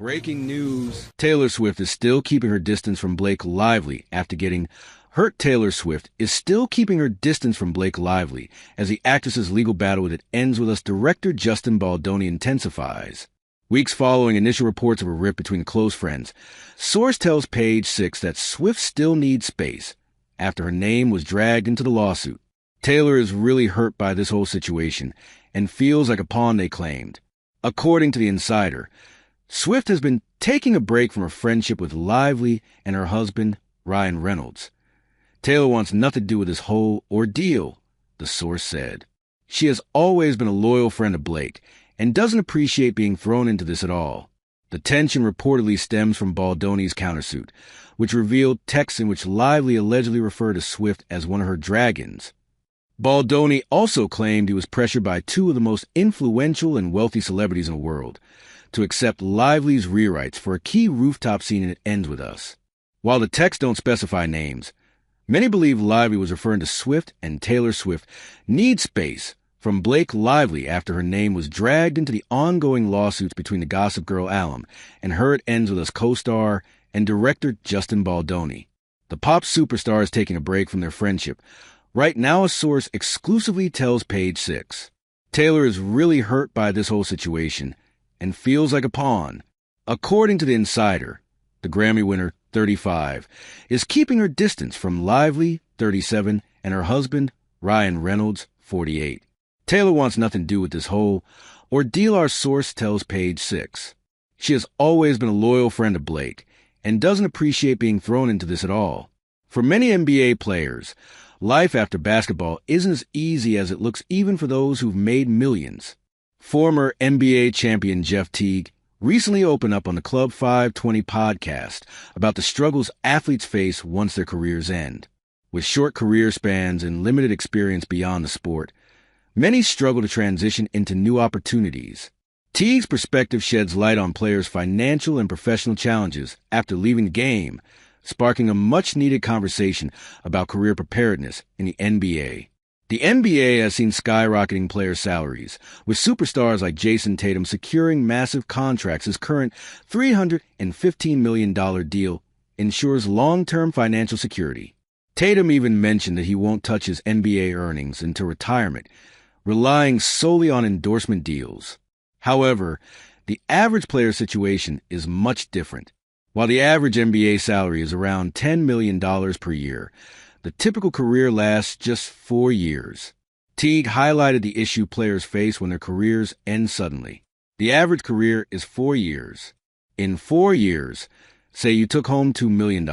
Breaking news. Taylor Swift is still keeping her distance from Blake Lively after getting hurt. Taylor Swift is still keeping her distance from Blake Lively as the actress's legal battle with It Ends With Us director Justin Baldoni intensifies. Weeks following initial reports of a rift between close friends, source tells Page Six that Swift still needs space after her name was dragged into the lawsuit. Taylor is really hurt by this whole situation and feels like a pawn, they claimed. According to The Insider, Swift has been taking a break from her friendship with Lively and her husband, Ryan Reynolds. Taylor wants nothing to do with this whole ordeal, the source said. She has always been a loyal friend of Blake and doesn't appreciate being thrown into this at all. The tension reportedly stems from Baldoni's countersuit, which revealed texts in which Lively allegedly referred to Swift as one of her dragons. Baldoni also claimed he was pressured by two of the most influential and wealthy celebrities in the world to accept Lively's rewrites for a key rooftop scene in It Ends With Us. While the texts don't specify names, many believe Lively was referring to Swift, and Taylor Swift needs space from Blake Lively after her name was dragged into the ongoing lawsuits between the Gossip Girl alum and her It Ends With Us co-star and director Justin Baldoni. The pop superstar is taking a break from their friendship. Right now, a source exclusively tells Page Six. Taylor is really hurt by this whole situation and feels like a pawn. According to The Insider, the Grammy winner, 35, is keeping her distance from Lively, 37, and her husband, Ryan Reynolds, 48. Taylor wants nothing to do with this whole ordeal, our source tells Page Six. She has always been a loyal friend of Blake and doesn't appreciate being thrown into this at all. For many NBA players, life after basketball isn't as easy as it looks, even for those who've made millions. Former NBA champion Jeff Teague recently opened up on the Club 520 podcast about the struggles athletes face once their careers end. With short career spans and limited experience beyond the sport, many struggle to transition into new opportunities. Teague's perspective sheds light on players' financial and professional challenges after leaving the game, sparking a much-needed conversation about career preparedness in the NBA. The NBA has seen skyrocketing player salaries, with superstars like Jason Tatum securing massive contracts. His current $315 million deal ensures long-term financial security. Tatum even mentioned that he won't touch his NBA earnings until retirement, relying solely on endorsement deals. However, the average player situation is much different. While the average NBA salary is around $10 million per year, the typical career lasts just 4 years. Teague highlighted the issue players face when their careers end suddenly. The average career is 4 years. In 4 years, say you took home $2 million.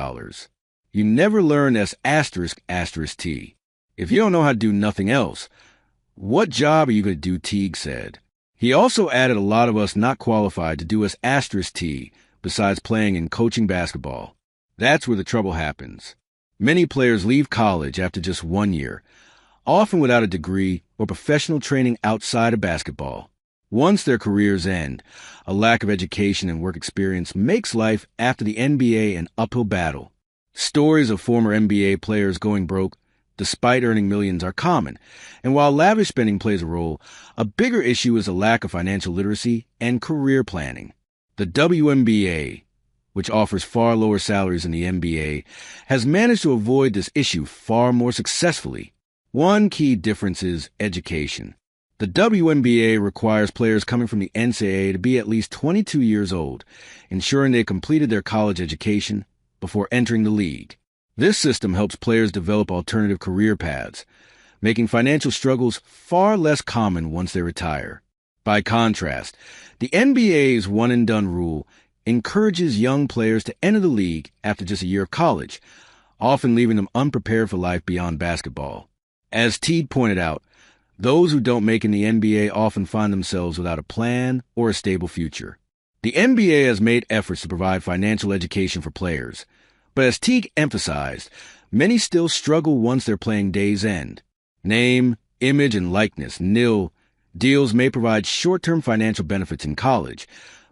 You never learn **T. If you don't know how to do nothing else, what job are you going to do, Teague said. He also added a lot of us not qualified to do **T besides playing and coaching basketball. That's where the trouble happens. Many players leave college after just 1 year, often without a degree or professional training outside of basketball. Once their careers end, a lack of education and work experience makes life after the NBA an uphill battle. Stories of former NBA players going broke despite earning millions are common, and while lavish spending plays a role, a bigger issue is a lack of financial literacy and career planning. The WNBA, which offers far lower salaries than the NBA, has managed to avoid this issue far more successfully. One key difference is education. The WNBA requires players coming from the NCAA to be at least 22 years old, ensuring they completed their college education before entering the league. This system helps players develop alternative career paths, making financial struggles far less common once they retire. By contrast, the NBA's one-and-done rule encourages young players to enter the league after just a year of college, often leaving them unprepared for life beyond basketball. As Teague pointed out, those who don't make it in the NBA often find themselves without a plan or a stable future. The NBA has made efforts to provide financial education for players, but as Teague emphasized, many still struggle once their playing days end. Name, image, and likeness nil. Deals may provide short-term financial benefits in college,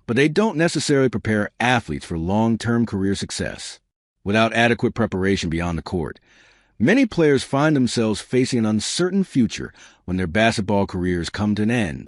but they don't necessarily prepare athletes for long-term career success. Without adequate preparation beyond the court, many players find themselves facing an uncertain future when their basketball careers come to an end.